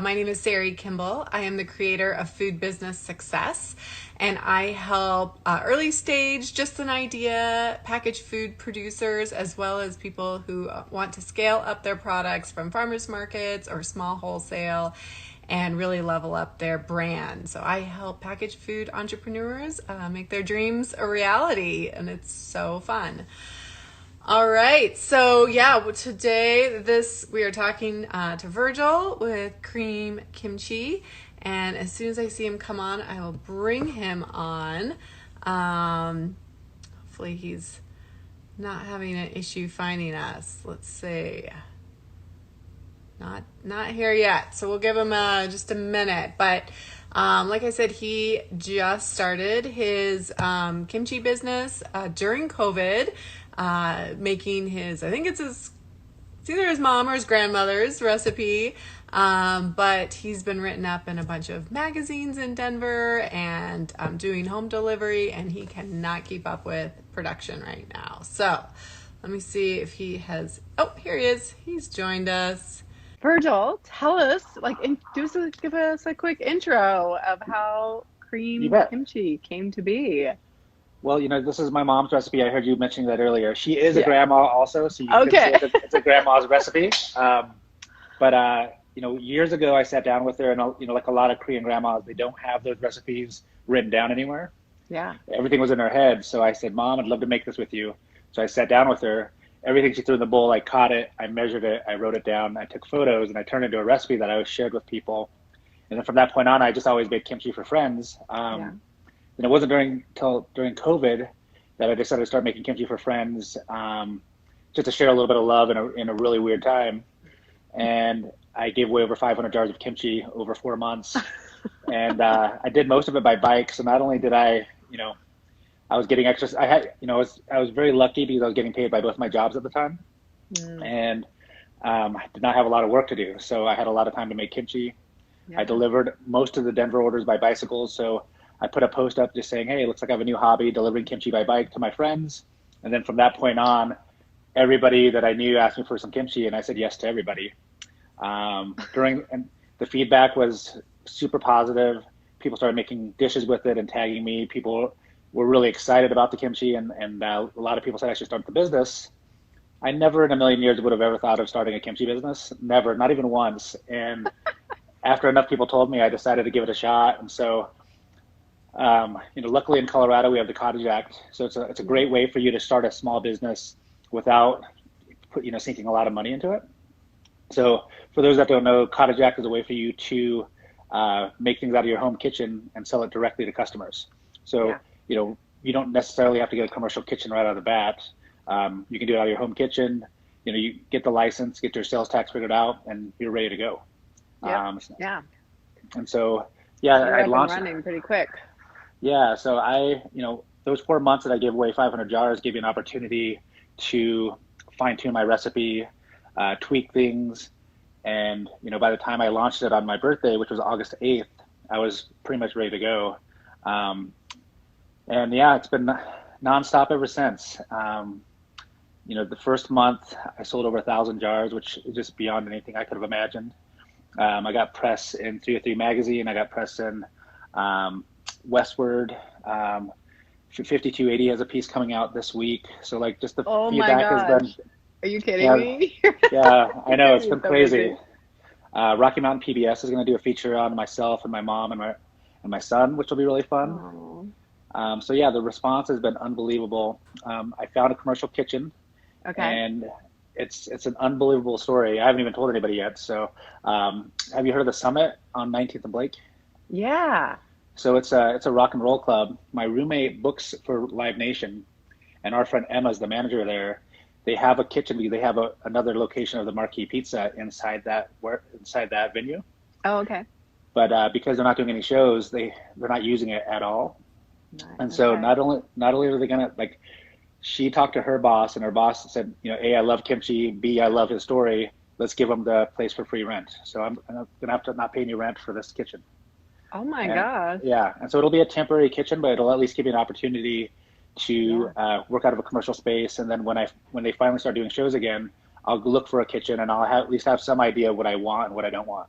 My name is Sari Kimbell. I am the creator of Food Business Success, and I help early stage, just an idea, packaged food producers, as well as people who want to scale up their products from farmers markets or small wholesale and really level up their brand. So I help packaged food entrepreneurs make their dreams a reality, and it's so fun. All right, so today we are talking to Virgil with Kream Kimchi, and as soon as I see him come on, I will bring him on. Hopefully he's not having an issue finding us. Let's see. Not here yet, so we'll give him just a minute. But like I said, he just started his kimchi business during COVID. Making I think it's either his mom or his grandmother's recipe, but he's been written up in a bunch of magazines in Denver and doing home delivery, and he cannot keep up with production right now. So let me see if he has, here he is. He's joined us. Virgil, tell us, give us a quick intro of how You Kream bet. Kimchi came to be. Well, this is my mom's recipe. I heard you mentioning that earlier. She is a Yeah. grandma also, so you could say Okay. it's a grandma's recipe. Years ago, I sat down with her, and like a lot of Korean grandmas, they don't have those recipes written down anywhere. Yeah. Everything was in her head. So I said, Mom, I'd love to make this with you. So I sat down with her. Everything she threw in the bowl, I caught it, I measured it, I wrote it down, I took photos, and I turned it into a recipe that I shared with people. And then from that point on, I just always made kimchi for friends. Yeah. And it wasn't during COVID that I decided to start making kimchi for friends, just to share a little bit of love in a really weird time. And I gave away over 500 jars of kimchi over 4 months, and I did most of it by bike. So not only did I was getting extra. I was very lucky because I was getting paid by both my jobs at the time, and I did not have a lot of work to do. So I had a lot of time to make kimchi. Yeah. I delivered most of the Denver orders by bicycles. So I put a post up just saying, hey, it looks like I have a new hobby, delivering kimchi by bike to my friends. And then from that point on, everybody that I knew asked me for some kimchi, and I said yes to everybody. And the feedback was super positive. People started making dishes with it and tagging me. People were really excited about the kimchi, and a lot of people said I should start the business. I never in a million years would have ever thought of starting a kimchi business. Never, not even once. And after enough people told me, I decided to give it a shot. And so luckily in Colorado, we have the Cottage Act. So it's a great way for you to start a small business without, sinking a lot of money into it. So for those that don't know, Cottage Act is a way for you to make things out of your home kitchen and sell it directly to customers. So, you don't necessarily have to get a commercial kitchen right out of the bat. You can do it out of your home kitchen. You get the license, get your sales tax figured out, and you're ready to go. Yep. Yeah. And so, You're I up and launched. running pretty quick. Yeah, so those 4 months that I gave away 500 jars gave me an opportunity to fine tune my recipe, tweak things, and by the time I launched it on my birthday, which was August 8th, I was pretty much ready to go. It's been nonstop ever since. The first month I sold over 1,000 jars, which is just beyond anything I could have imagined. I got press in 303 magazine. I got press in Westward. 5280 has a piece coming out this week. So just the feedback has been. Are you kidding me? Yeah, I know, it's been So crazy. Rocky Mountain PBS is going to do a feature on myself and my mom and my son, which will be really fun. The response has been unbelievable. I found a commercial kitchen. Okay. And it's an unbelievable story. I haven't even told anybody yet. So, have you heard of the Summit on 19th and Blake? Yeah. So it's a rock and roll club. My roommate books for Live Nation, and our friend Emma's the manager there. They have a kitchen because they have another location of the Marquee Pizza inside that venue. Oh, okay. But because they're not doing any shows, they're not using it at all. And so not only are they gonna she talked to her boss, and her boss said, A, I love kimchi, B, I love his story. Let's give him the place for free rent. So I'm gonna have to not pay any rent for this kitchen. Oh my gosh. Yeah, and so it'll be a temporary kitchen, but it'll at least give you an opportunity to work out of a commercial space. And then when they finally start doing shows again, I'll look for a kitchen, and I'll at least have some idea of what I want and what I don't want.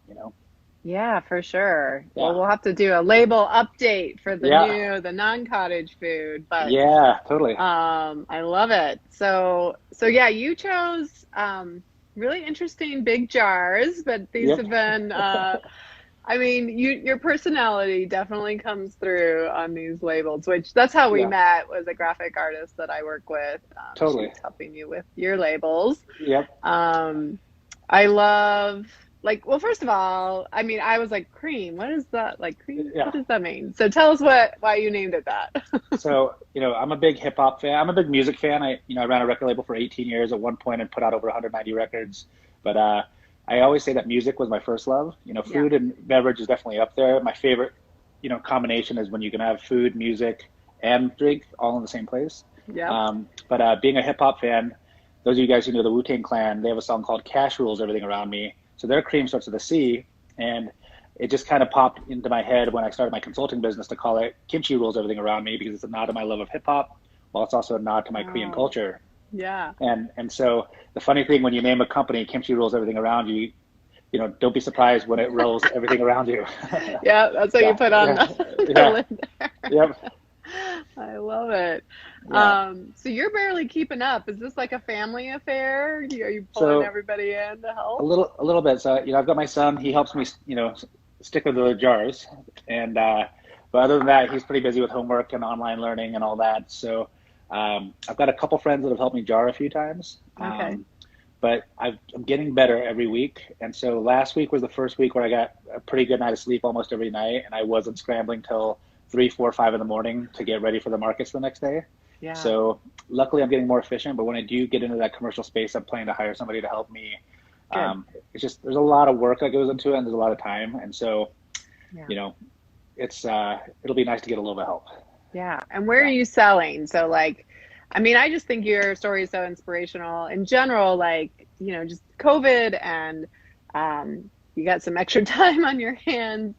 Yeah, for sure. Well, Yeah. we'll have to do a label update for Yeah. the non-cottage food, but Yeah, totally. I love it. So yeah, you chose really interesting big jars, but these Yep. have been I mean, your personality definitely comes through on these labels, which that's how we Yeah, met, was a graphic artist that I work with. She totally. was helping you with your labels. Yep. Um, I love like, well, first of all, I mean, I was like, cream. What is that? Like cream? Yeah. What does that mean? So tell us why you named it that. So, I'm a big hip hop fan. I'm a big music fan. I ran a record label for 18 years at one point and put out over 190 records. But I always say that music was my first love. Yeah. Food and beverage is definitely up there. My favorite, combination is when you can have food, music, and drink all in the same place. Yep. But being a hip hop fan, those of you guys who know the Wu-Tang Clan, they have a song called Cash Rules Everything Around Me. So their cream starts with a C, and it just kind of popped into my head when I started my consulting business to call it Kimchi Rules Everything Around Me, because it's a nod to my love of hip hop, while it's also a nod to my Korean Oh, culture. yeah. And so the funny thing, when you name a company Kimchi Rules Everything Around You, don't be surprised when it rolls everything around you. Yeah, that's what you Yeah, put on yeah, the yeah, lid there. yep, I love it. yeah. So you're barely keeping up. Is this like a family affair? Are you pulling So everybody in to a help? little bit. So I've got my son. He helps me, stick with the jars, and but other than that, he's pretty busy with homework and online learning and all that. So I've got a couple friends that have helped me jar a few times. Okay. But I'm getting better every week. And so last week was the first week where I got a pretty good night of sleep almost every night, and I wasn't scrambling till 3, 4, 5 in the morning to get ready for the markets the next day. Yeah. So luckily, I'm getting more efficient. But when I do get into that commercial space, I'm planning to hire somebody to help me. Good. It's just there's a lot of work that goes into it, and there's a lot of time. And so, Yeah. you know, it's it'll be nice to get a little bit of help. Yeah. And where are Yeah, you selling? So like, I mean, I just think your story is so inspirational in general, like, just COVID and you got some extra time on your hands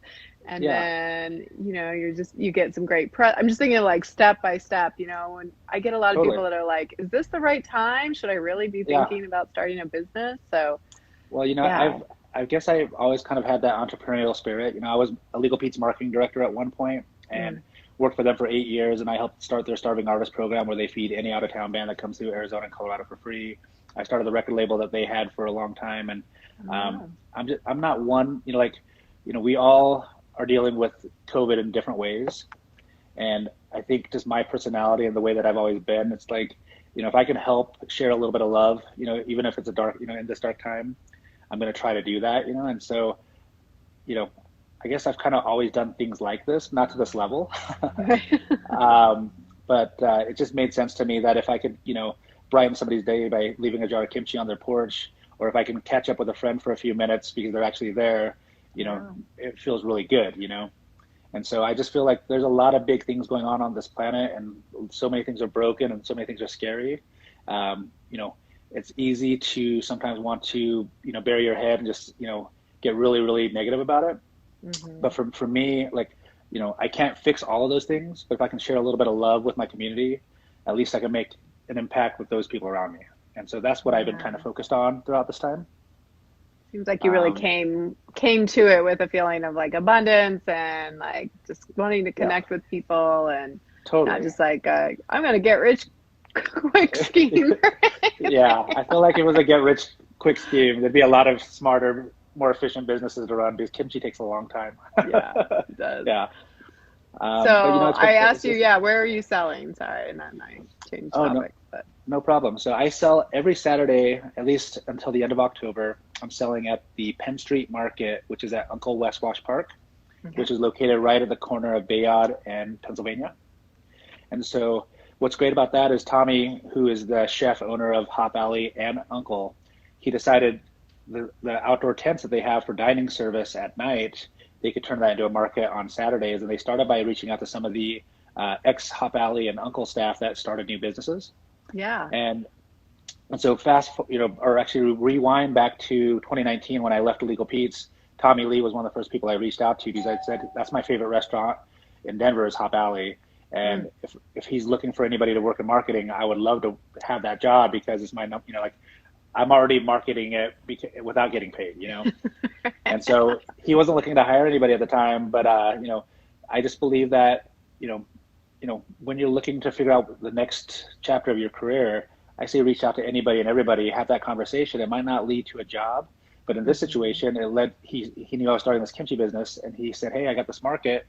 and yeah, then, you get some great press. I'm just thinking like step by step, when I get a lot of totally. people that are like, is this the right time? Should I really be Yeah. thinking about starting a business? So, Well, yeah. I guess I've always kind of had that entrepreneurial spirit. I was a Legal Pete's marketing director at one point and Mm, worked for them for 8 years, and I helped start their Starving Artist program where they feed any out of town band that comes through Arizona and Colorado for free. I started the record label that they had for a long time, and wow. I'm not one, we all are dealing with COVID in different ways, and I think just my personality and the way that I've always been, it's like, if I can help share a little bit of love, even if it's a dark, in this dark time, I'm going to try to do that, and so, you know, I guess I've kind of always done things like this, not to this level, but it just made sense to me that if I could, brighten somebody's day by leaving a jar of kimchi on their porch, or if I can catch up with a friend for a few minutes because they're actually there, Wow. it feels really good. And so I just feel like there's a lot of big things going on this planet, and so many things are broken, and so many things are scary. You know, it's easy to sometimes want to, bury your head and just, get really, really negative about it. Hmm. But for me, like, I can't fix all of those things, but if I can share a little bit of love with my community, at least I can make an impact with those people around me. And so that's what I've been kind of Yeah. focused on throughout this time. Seems like you really Um, came to it with a feeling of like abundance and like just wanting to yeah, connect with people and not totally. just like I'm gonna get rich quick scheme. Yeah, I feel like it was a get rich quick scheme. There'd be a lot of smarter, more efficient businesses to run because kimchi takes a long time. Yeah, it does. Yeah. So But I it's asked you, just, yeah, where are you selling? Sorry, and then I changed oh, no, topics, but no problem. So I sell every Saturday, at least until the end of October. I'm selling at the Penn Street Market, which is at Uncle Westwash Park, okay. which is located right at the corner of Bayard and Pennsylvania. And so what's great about that is Tommy, who is the chef owner of Hop Alley and Uncle, he decided the outdoor tents that they have for dining service at night, they could turn that into a market on Saturdays. And they started by reaching out to some of the ex Hop Alley and Uncle staff that started new businesses. Yeah. And so or actually rewind back to 2019 when I left Illegal Pete's. Tommy Lee was one of the first people I reached out to because I said that's my favorite restaurant in Denver is Hop Alley, Mm, and if he's looking for anybody to work in marketing, I would love to have that job because it's my like I'm already marketing it without getting paid, And so he wasn't looking to hire anybody at the time, but I just believe that, when you're looking to figure out the next chapter of your career, I say reach out to anybody and everybody, have that conversation. It might not lead to a job, but in this situation, he knew I was starting this kimchi business, and he said, "Hey, I got this market.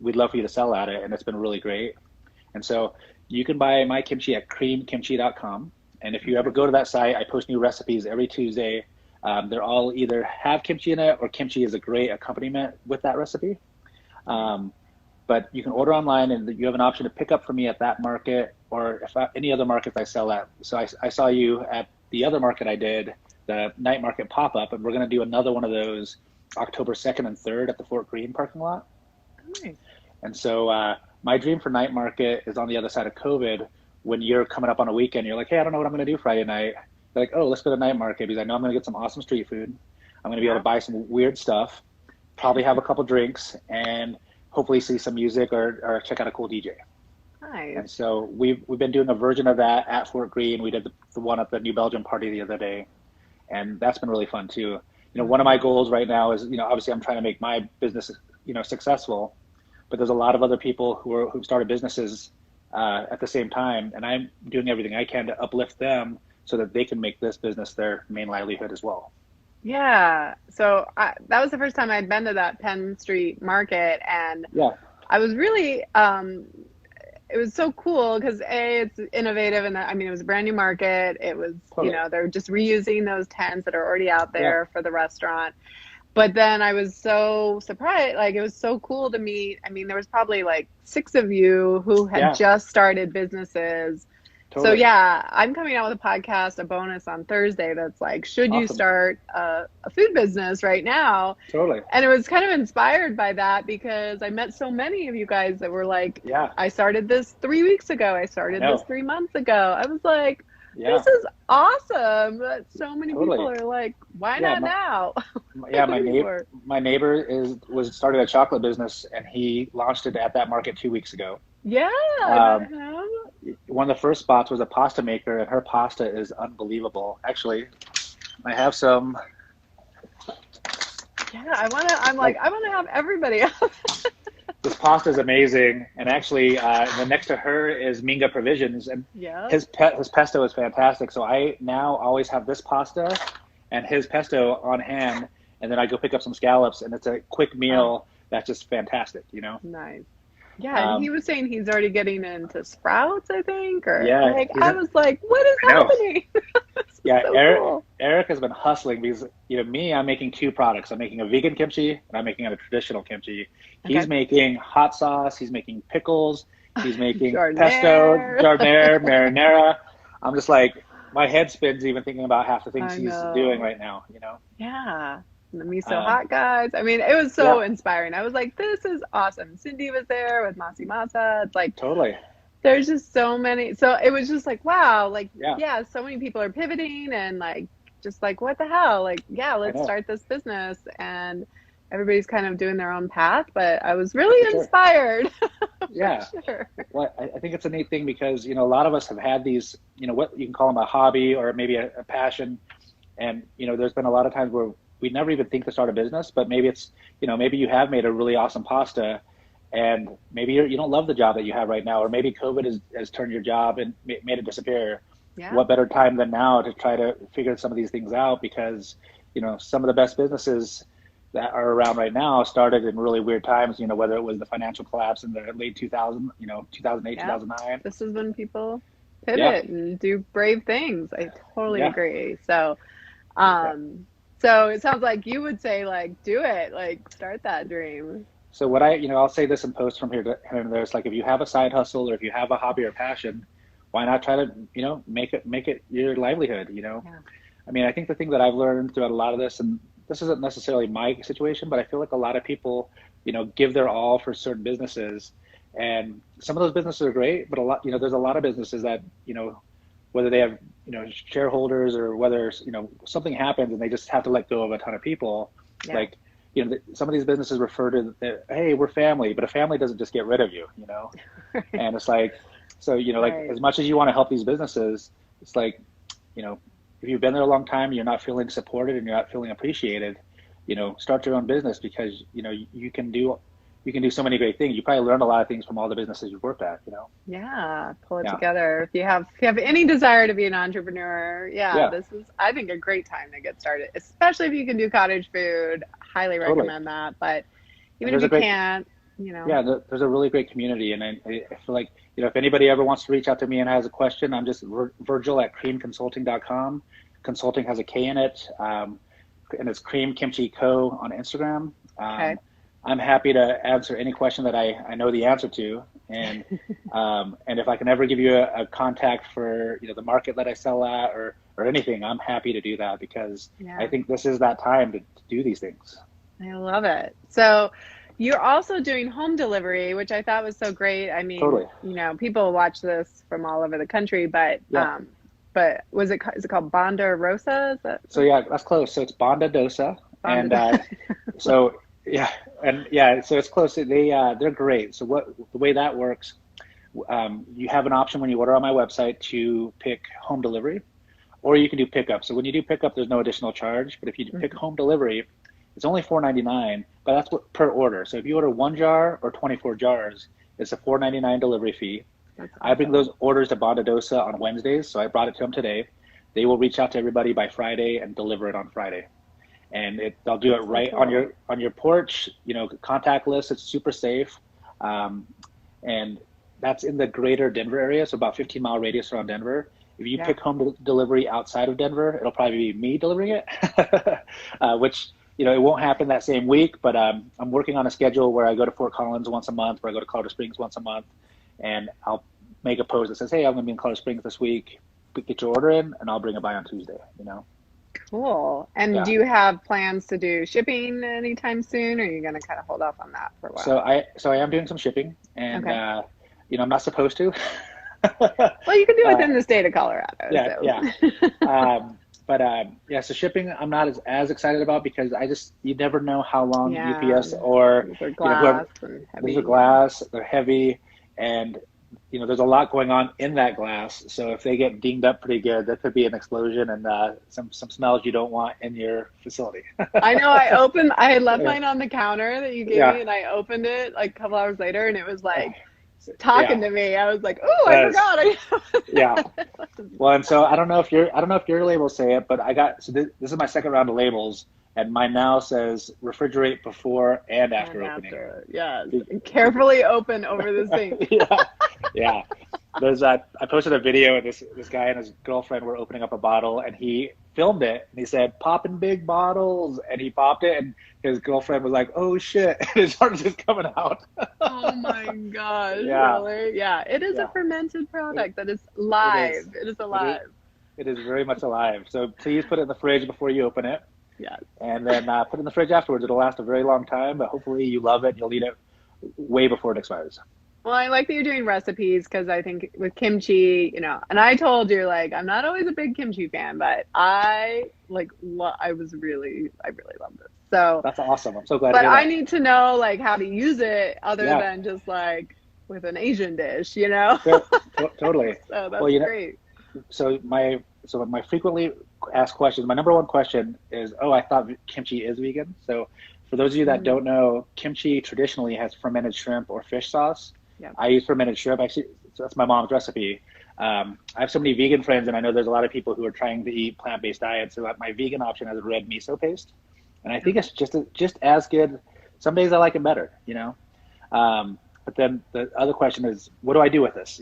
We'd love for you to sell at it," and it's been really great. And so you can buy my kimchi at creamkimchi.com. And if you ever go to that site, I post new recipes every Tuesday. They're all either have kimchi in it, or kimchi is a great accompaniment with that recipe. But you can order online, and you have an option to pick up for me at that market, or any other markets I sell at. So I saw you at the other market I did, the night market pop-up, and we're going to do another one of those October 2nd and 3rd at the Fort Greene parking lot. Nice. And so my dream for night market is on the other side of COVID. When you're coming up on a weekend, you're like, "Hey, I don't know what I'm going to do Friday night." They're like, "Oh, let's go to night market because I know I'm going to get some awesome street food. I'm going to be able to buy some weird stuff, probably have a couple drinks, and hopefully see some music or check out a cool DJ." Nice. And so we've been doing a version of that at Fort Greene. We did the one at the New Belgium party the other day, and that's been really fun too. One of my goals right now is, obviously I'm trying to make my business, successful, but there's a lot of other people who've started businesses at the same time, and I'm doing everything I can to uplift them so that they can make this business their main livelihood as well. Yeah. So that was the first time I'd been to that Penn Street market, and I was really, it was so cool because it's innovative, and it was a brand new market. It was, they're just reusing those tents that are already out there for the restaurant. But then I was so surprised, like it was so cool to meet. There was probably like 6 of you who had just started businesses. Totally. So I'm coming out with a podcast, a bonus on Thursday that's like, should you start a food business right now? Totally. And it was kind of inspired by that because I met so many of you guys that were like, I started this 3 weeks ago. I started this 3 months ago. I was like, this is awesome. But so many people are like, why not now? My neighbor was started a chocolate business, and he launched it at that market 2 weeks ago. Yeah. One of the first spots was a pasta maker, and her pasta is unbelievable. Actually, I have some. Yeah, I want to have everybody else. This pasta is amazing, and actually, next to her is Minga Provisions, and his pesto is fantastic. So I now always have this pasta and his pesto on hand, and then I go pick up some scallops, and it's a quick meal that's just fantastic. Nice. Yeah, and he was saying he's already getting into Sprouts, I think, or I was like, what is happening? So Eric has been hustling because I'm making 2 products. I'm making a vegan kimchi, and I'm making a traditional kimchi. He's making hot sauce. He's making pickles. He's making pesto, giardiniera, marinara. I'm just like, my head spins even thinking about half the things he's doing right now. Yeah. And the miso hot guys. It was so inspiring. I was like, this is awesome. Cindy was there with Masi Masa. It's like, totally. There's just so many. So it was just like, wow, like, so many people are pivoting and like, just like, what the hell? Like, let's start this business. And everybody's kind of doing their own path, but I was really inspired. Sure. Well, I think it's a neat thing because, a lot of us have had these, what you can call them a hobby or maybe a passion. And, there's been a lot of times where we never even think to start a business, but maybe it's, maybe you have made a really awesome pasta, and maybe you don't love the job that you have right now, or maybe COVID has turned your job and made it disappear. Yeah. What better time than now to try to figure some of these things out? Because, some of the best businesses that are around right now started in really weird times, whether it was the financial collapse in the late 2000, 2008, 2009. This is when people pivot and do brave things. I totally agree. So, so it sounds like you would say, like, do it, like, start that dream. So what I'll say this in posts from here and there. It's like, if you have a side hustle or if you have a hobby or passion, why not try to, make it your livelihood, Yeah. I think the thing that I've learned throughout a lot of this, and this isn't necessarily my situation, but I feel like a lot of people, give their all for certain businesses, and some of those businesses are great, but there's a lot of businesses that, whether they have, shareholders or whether, something happens and they just have to let go of a ton of people. Yeah. Like, some of these businesses refer to, hey, we're family, but a family doesn't just get rid of you, And it's like, so, like, as much as you want to help these businesses, it's like, if you've been there a long time, you're not feeling supported and you're not feeling appreciated, start your own business because, you can do so many great things. You probably learned a lot of things from all the businesses you've worked at. Yeah, pull it Yeah. together. If you have any desire to be an entrepreneur, yeah, Yeah. this is, I think, a great time to get started, especially if you can do cottage food. Highly Totally. recommend that. But And even if you can't. yeah, there's a really great community. And I feel like, if anybody ever wants to reach out to me and has a question, I'm just Virgil at kreamconsulting.com. Consulting has a K in it. And it's Kream Kimchi Co. on Instagram. Okay. I'm happy to answer any question that I know the answer to. And and if I can ever give you a contact for the market that I sell at or anything, I'm happy to do that because I think this is that time to do these things. I love it. So you're also doing home delivery, which I thought was so great. I mean, Totally. People watch this from all over the country, but Yeah. but is it called Banda Rosa? Is that? So yeah, that's close. So it's Banda Dosa, and so yeah, so it's close. They're great. So the way that works, you have an option when you order on my website to pick home delivery, or you can do pickup. So when you do pickup, there's no additional charge. But if you pick home delivery, it's only $4.99, but that's what per order. So if you order 1 jar or 24 jars, it's a $4.99 delivery fee. Awesome. I bring those orders to Banda Dosa on Wednesdays, so I brought it to them today. They will reach out to everybody by Friday and deliver it on Friday. And they'll do it right on your porch, contactless. It's super safe. And that's in the greater Denver area, so about 15-mile radius around Denver. If you pick home delivery outside of Denver, it'll probably be me delivering it, which, it won't happen that same week, but I'm working on a schedule where I go to Fort Collins once a month, where I go to Colorado Springs once a month, and I'll make a post that says, hey, I'm going to be in Colorado Springs this week. Get your order in, and I'll bring it by on Tuesday, Cool. And do you have plans to do shipping anytime soon, or are you going to kind of hold off on that for a while? So I am doing some shipping, and I'm not supposed to. Well, you can do it within the state of Colorado. So shipping I'm not as excited about because you never know how long UPS or these are glass, these are glass, they're heavy, and there's a lot going on in that glass. So if they get dinged up pretty good, there could be an explosion and some smells you don't want in your facility. I know. I had left mine on the counter that you gave me, and I opened it like a couple hours later, and it was like talking to me. I was like, "Oh, I forgot." Yeah. Well, and so I don't know if your labels say it, but this is my second round of labels. And mine now says refrigerate before and after opening. Yeah, carefully open over the sink. Yeah. There's I posted a video of this guy and his girlfriend were opening up a bottle, and he filmed it and he said, "Popping big bottles," and he popped it, and his girlfriend was like, "Oh shit!" and it started just coming out. Oh my gosh! Yeah. Really? Yeah. It is a fermented product that is live. It is alive. It is very much alive. So please put it in the fridge before you open it. Yes. And then put it in the fridge afterwards. It'll last a very long time, but hopefully you love it and you'll eat it way before it expires. Well, I like that you're doing recipes because I think with kimchi, and I told you, like, I'm not always a big kimchi fan, but I really love this. So that's awesome. I'm so glad. But I need to know like how to use it other than just like with an Asian dish, Totally. So that's great. So my frequently asked questions, my number one question is, I thought kimchi is vegan. So for those of you that don't know, kimchi traditionally has fermented shrimp or fish sauce. Yeah. I use fermented shrimp. Actually, so that's my mom's recipe. I have so many vegan friends, and I know there's a lot of people who are trying to eat plant-based diets. So my vegan option has a red miso paste, and I think it's just as good. Some days I like it better, But then the other question is, what do I do with this,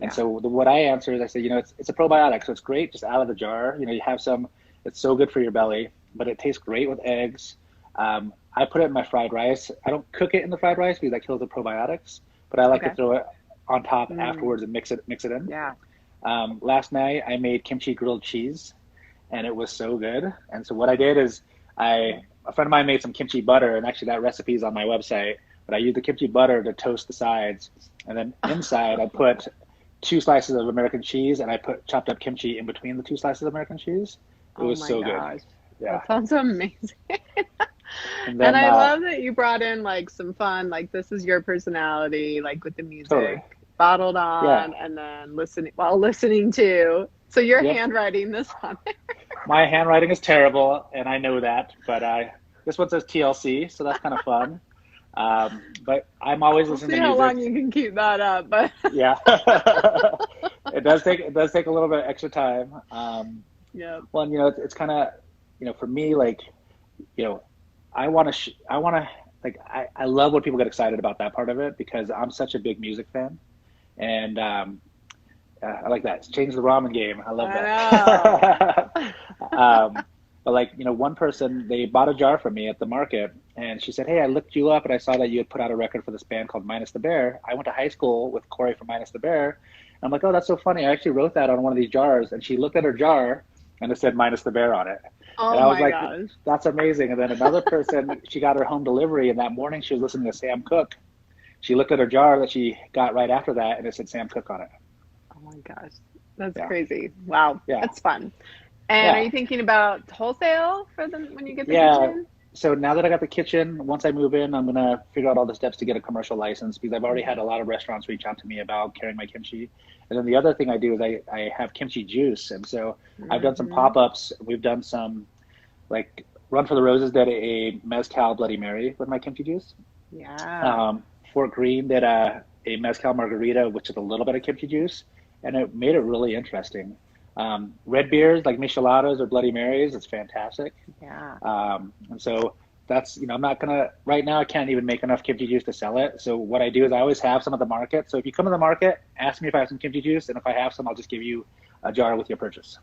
And so what I answer is I say, it's a probiotic, so it's great just out of the jar. You have some, it's so good for your belly, but it tastes great with eggs. I put it in my fried rice. I don't cook it in the fried rice because that kills the probiotics, but I like to throw it on top afterwards and mix it in. Yeah. Last night I made kimchi grilled cheese, and it was so good. And so what I did is a friend of mine made some kimchi butter, and actually that recipe is on my website, but I used the kimchi butter to toast the sides. And then inside I put 2 slices of American cheese, and I put chopped up kimchi in between the 2 slices of American cheese. It was so good. Yeah. That sounds amazing. And I love that you brought in like some fun, like this is your personality, like with the music bottled on and then listening to. So you're Yep. handwriting this on there. My handwriting is terrible, and I know that, but this one says TLC, so that's kind of fun. But I'm always We'll listening see to how long music. you can keep that up, but Yeah. It does take a little bit of extra time. yeah. Well, and, it's kind of, for me, like, you know, I want to, like, I love when people get excited about that part of it because I'm such a big music fan. And I like that. Change the ramen game. I love that. I But like, one person, they bought a jar from me at the market and she said, "Hey, I looked you up and I saw that you had put out a record for this band called Minus the Bear. I went to high school with Corey from Minus the Bear." And I'm like, "Oh, that's so funny. I actually wrote that on one of these jars." And she looked at her jar and it said Minus the Bear on it. And Oh I was my like, gosh. "That's amazing." And then another person, she got her home delivery and that morning she was listening to Sam Cooke. She looked at her jar that she got right after that and it said Sam Cooke on it. Oh my gosh. That's Yeah. crazy. Wow. Yeah. That's fun. And are Yeah. you thinking about wholesale for them when you get the Yeah. kitchen? So now that I got the kitchen, once I move in, I'm gonna figure out all the steps to get a commercial license because I've already had a lot of restaurants reach out to me about carrying my kimchi. And then the other thing I do is I have kimchi juice. And so I've done some Mm-hmm. pop-ups. We've done some like Run for the Roses did a mezcal Bloody Mary with my kimchi juice. Yeah. Um, Fort Greene did a mezcal margarita, which is a little bit of kimchi juice, and it made it really interesting. Red beers like micheladas or Bloody Marys, it's fantastic. Yeah. And so that's, I'm not gonna, right now I can't even make enough kimchi juice to sell it. So what I do is I always have some at the market. So if you come to the market, ask me if I have some kimchi juice, and if I have some, I'll just give you a jar with your purchase.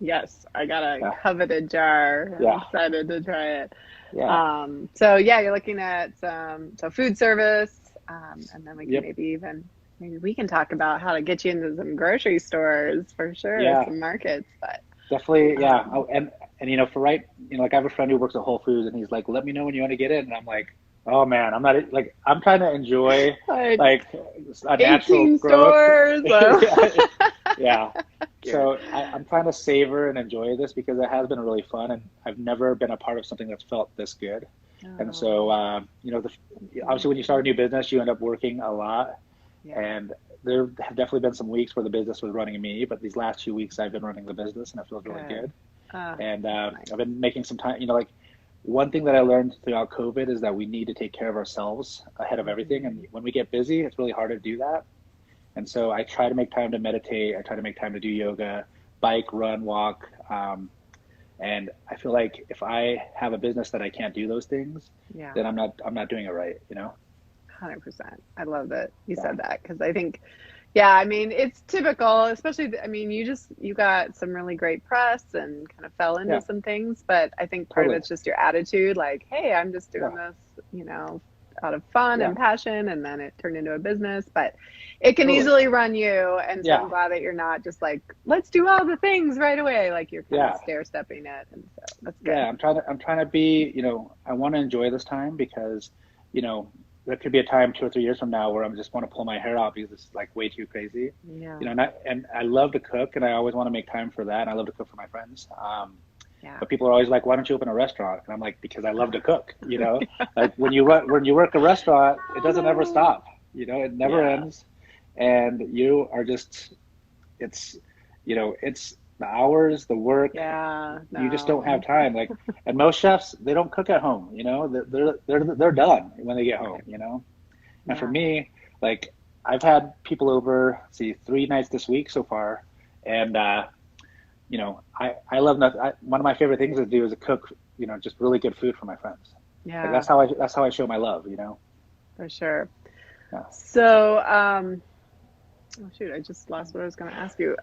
Yes, I got a Yeah, coveted jar. I'm yeah, excited to try it. yeah, So yeah, you're looking at so food service, and then we can yep, maybe we can talk about how to get you into some grocery stores for sure, yeah, some markets. But definitely, yeah. um, Oh, and for like I have a friend who works at Whole Foods, and he's like, "Let me know when you want to get in," and I'm like, "Oh man, I'm not like I'm trying to enjoy like like a natural 18 growth." stores. Yeah, yeah. Cute. So I'm trying to savor and enjoy this because it has been really fun, and I've never been a part of something that's felt this good. And so, Oh, obviously, when you start a new business, you end up working a lot, yeah, and there have definitely been some weeks where the business was running me, but these last 2 weeks I've been running the business, and it feels really good. good. And That's nice. I've been making some time. Like one thing that I learned throughout COVID is that we need to take care of ourselves ahead of everything, Mhm. and when we get busy, it's really hard to do that. And so I try to make time to meditate. I try to make time to do yoga, bike, run, walk. And I feel like if I have a business that I can't do those things, Yeah. then I'm not doing it right. 100%. I love that you Yeah. said that because I think, yeah, I mean, it's typical, especially, I mean, you got some really great press and kind of fell into Yeah. some things, but I think part of Totally. it's just your attitude, like, hey, I'm just Yeah. doing this, you know, out of fun Yeah. and passion, and then it turned into a business, but it can Totally. easily run you. And so I'm Yeah. glad that you're not just like, let's do all the things right away. Like you're kind of Yeah. stair stepping it. And so that's good. Yeah. I'm trying to be, I want to enjoy this time because, you know, there could be a time 2 or 3 years from now where I just want to pull my hair out because it's like way too crazy. Yeah. And I love to cook and I always want to make time for that. And I love to cook for my friends. Yeah. But people are always like, "Why don't you open a restaurant?" And I'm like, "Because I love to cook." Like when you work a restaurant, it doesn't ever stop. It never Yeah. ends, and you are just it's it's the hours, the work. Yeah. You just don't have No. time. Like, and most chefs, they don't cook at home. They're done when they get home. Right. And for Yeah. me, like I've had people over, let's see, 3 nights this week so far, and I love nothing. One of my favorite things to do is to cook, just really good food for my friends. Like Yeah. that's how I show my love. For sure. Yeah. So, oh shoot, I just lost what I was going to ask you.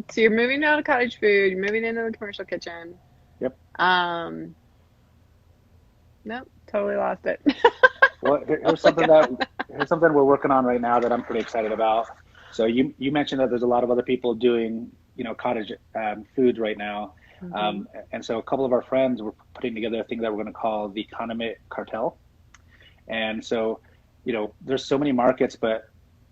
So you're moving out of cottage food, you're moving into the commercial kitchen. Yep. Um, nope, totally lost it. Well, Oh my God. here's something we're working on right now that I'm pretty excited about. So you mentioned that there's a lot of other people doing, cottage foods right now. Hmm. And so a couple of our friends were putting together a thing that we're going to call the Condiment Cartel. And so, there's so many markets, but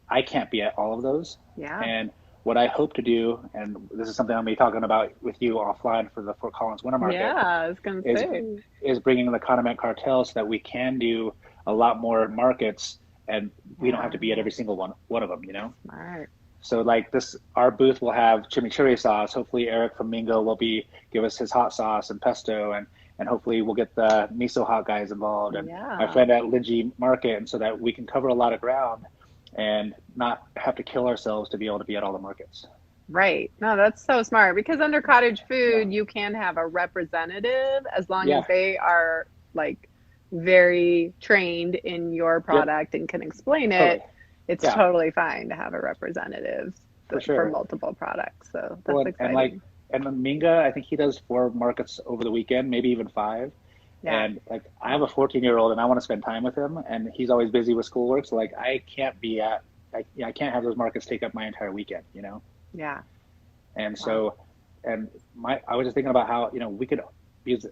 I can't be at all of those. Yeah. And what I hope to do, and this is something I'm going to be talking about with you offline for the Fort Collins Winter Yeah, Market, I was going to is say. is bringing the Condiment Cartel so that we can do a lot more markets, and we don't have Yeah, to be at every single one of them. smart. So like our booth will have chimichurri sauce. Hopefully Eric from Mingo will give us his hot sauce and pesto, and hopefully we'll get the miso hot guys involved and my Yeah. friend at Linji Market, and so that we can cover a lot of ground and not have to kill ourselves to be able to be at all the markets. Right. No, that's so smart because under cottage Yeah. food, you can have a representative as long as Yeah. they are like very trained in your Yep. product and can explain Totally. it. It's Yeah, totally fine to have a representative for for sure. multiple products. So that's Well, and like, exciting. and then Minga, I think he does 4 markets over the weekend, maybe even 5. Yeah. And like, I have a 14-year-old and I want to spend time with him, and he's always busy with schoolwork. So like, I can't have those markets take up my entire weekend, you know? Yeah. And Wow. so, I was just thinking about how, we could use,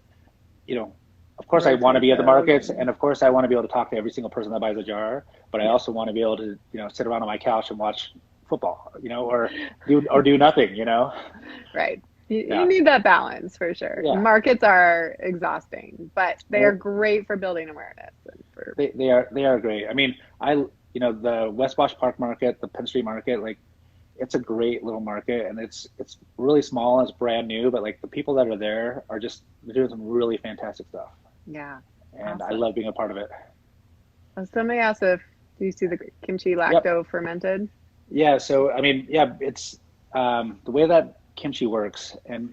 of course I want to Rotate be at the those markets, and and of course I want to be able to talk to every single person that buys a jar, but I yeah. also want to be able to, sit around on my couch and watch football, or do nothing, Right. You Yeah. need that balance for sure. Yeah. Markets are exhausting, but they are Well, great for building awareness and for they are great. I mean, the West Wash Park Market, the Penn Street Market, like it's a great little market, and it's really small and it's brand new, but like the people that are there are just they're doing some really fantastic stuff, yeah. and I Awesome. love being a part of it. Somebody asked if do you see the kimchi Yep. lacto fermented? Yeah. So I mean, yeah, it's the way that kimchi works, and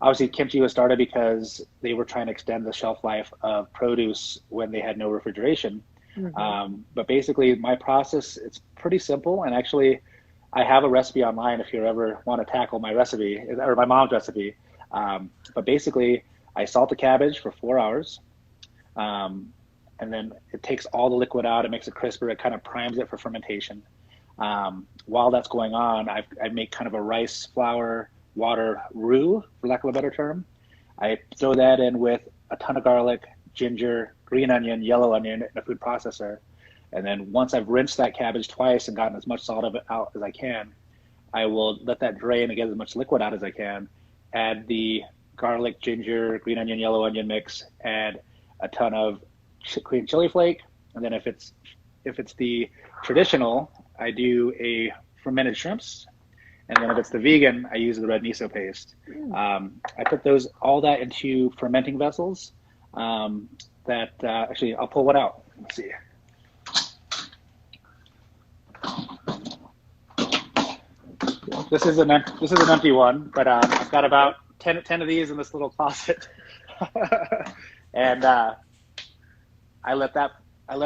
obviously kimchi was started because they were trying to extend the shelf life of produce when they had no refrigeration. Hmm. But basically, my process it's pretty simple, and actually, I have a recipe online if you ever want to tackle my recipe or my mom's recipe. But basically, I salt the cabbage for 4 hours, um, and then it takes all the liquid out. It makes it crisper. It kind of primes it for fermentation. While that's going on, I make kind of a rice flour water roux, for lack of a better term. I throw that in with a ton of garlic, ginger, green onion, yellow onion in a food processor. And then once I've rinsed that cabbage twice and gotten as much salt of it out as I can, I will let that drain and get as much liquid out as I can. Add the garlic, ginger, green onion, yellow onion mix. Add a ton of green chili flake. And then if it's the traditional, I do a fermented shrimps. And then if it's the vegan, I use the red miso paste. Mm. I put all that into fermenting vessels. That actually, I'll pull one out. Let's see. This is an empty one, but I've got about 10 of these in this little closet, and I let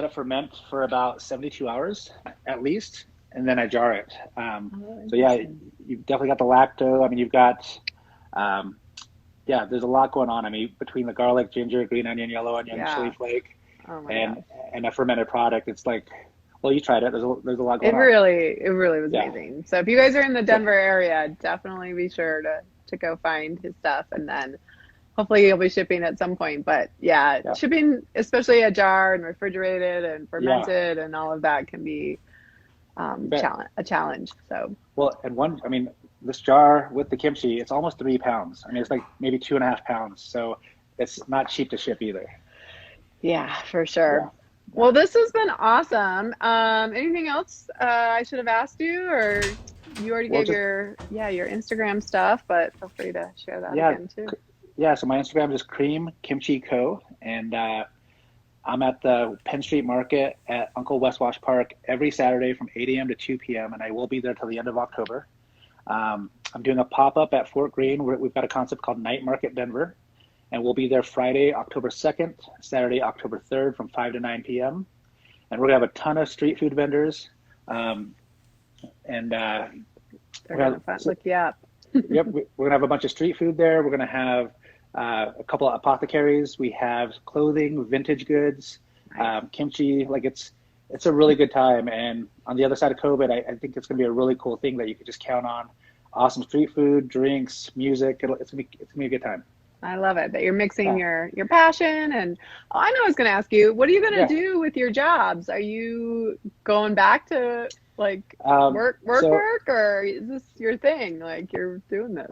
it ferment for about 72 hours at least, and then I jar it. Oh, So yeah, interesting. you've definitely got the lacto. I mean, you've got yeah, there's a lot going on. I mean, between the garlic, ginger, green onion, yellow onion, chili Yeah. flake, Oh my and gosh. a fermented product, it's like, well, you tried it. There's a lot It going on. really, it really was Yeah. amazing. So if you guys are in the So Denver area, definitely be sure to go find his stuff and then hopefully he'll be shipping at some point. But yeah, yeah, shipping, especially a jar and refrigerated and yeah, fermented and all of that can be you bet. a challenge. So Well, I mean, this jar with the kimchi, it's almost 3 pounds. I mean, it's like maybe 2.5 pounds. So it's not cheap to ship either. yeah, for Yeah. sure. Yeah. Well, this has been awesome. Anything else I should have asked you, or you already Well, gave just, your Instagram stuff, but feel free to share that yeah. again too. Yeah. So my Instagram is Kream Kimchi Co. And I'm at the Penn Street Market at Uncle West Wash Park every Saturday from 8 a.m. to 2 p.m. And I will be there till the end of October. I'm doing a pop up at Fort Greene where we've got a concept called Night Market Denver. And we'll be there Friday, October 2nd, Saturday, October 3rd from 5 to 9 p.m. And we're going to have a ton of street food vendors. Um, and They're we're gonna gonna, look you up. yep, we're gonna have a bunch of street food there. We're gonna have a couple of apothecaries. We have clothing, vintage goods, Nice. kimchi. Like it's a really good time. And on the other side of COVID, I think it's gonna be a really cool thing that you could just count on. Awesome street food, drinks, music. It's gonna be a good time. I love it that you're mixing Yeah, your passion and oh, I know I was going to ask you, what are you going to yeah. do with your jobs? Are you going back to like Um, so work, or is this your thing? Like you're doing this?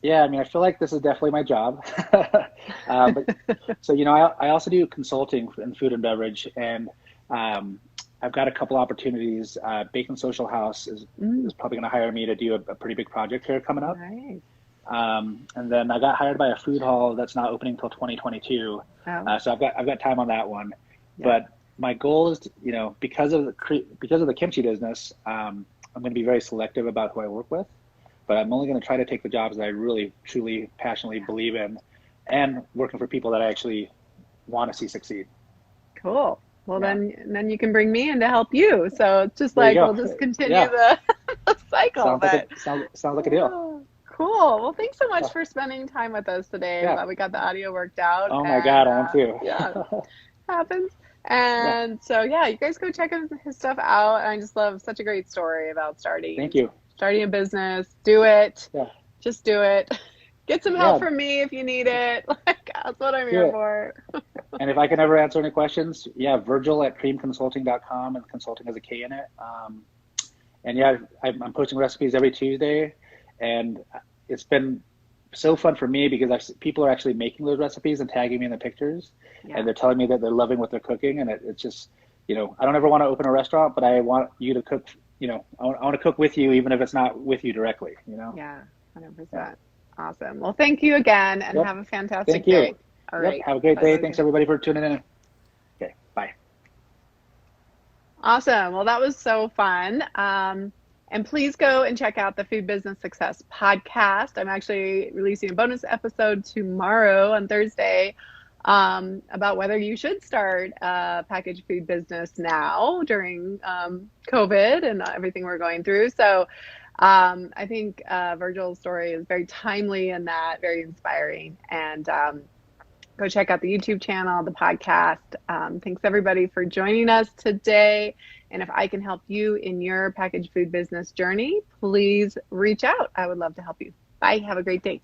yeah, I mean, I feel like this is definitely my job. But so I also do consulting in food and beverage, and um, I've got a couple opportunities. Bacon Social House is probably going to hire me to do a pretty big project here coming up. Nice. And then I got hired by a food hall that's not opening until 2022. So I've got time on that one. Yeah. But my goal is, because of the kimchi business, I'm going to be very selective about who I work with. But I'm only going to try to take the jobs that I really, truly, passionately believe in, and working for people that I actually want to see succeed. Cool. Well, then you can bring me in to help you. So it's just like we'll just continue the cycle. Sounds like a deal. Cool. Well, thanks so much for spending time with us today. I'm glad we got the audio worked out. Oh my God, I am too. Yeah, happens. And so you guys go check his stuff out. And I just love such a great story about starting a business. Do it. Yeah. Just do it. Get some help from me if you need it. Like, that's what I'm here for. And if I can ever answer any questions, Virgil at KREAMconsulting.com, and consulting has a K in it. And I'm posting recipes every Tuesday, and it's been so fun for me because people are actually making those recipes and tagging me in the pictures, and they're telling me that they're loving what they're cooking. And it's just, I don't ever want to open a restaurant, but I want you to cook, I want to cook with you, even if it's not with you directly, Yeah, 100%. Awesome. Well, thank you again, and have a fantastic day. All right. Have a great day. Thanks everybody for tuning in. Okay. Bye. Awesome. Well, that was so fun. And please go and check out the Food Business Success podcast. I'm actually releasing a bonus episode tomorrow on Thursday about whether you should start a packaged food business now during COVID and everything we're going through. So I think Virgil's story is very timely and very inspiring. And go check out the YouTube channel, the podcast. Thanks everybody for joining us today. And if I can help you in your packaged food business journey, please reach out. I would love to help you. Bye. Have a great day.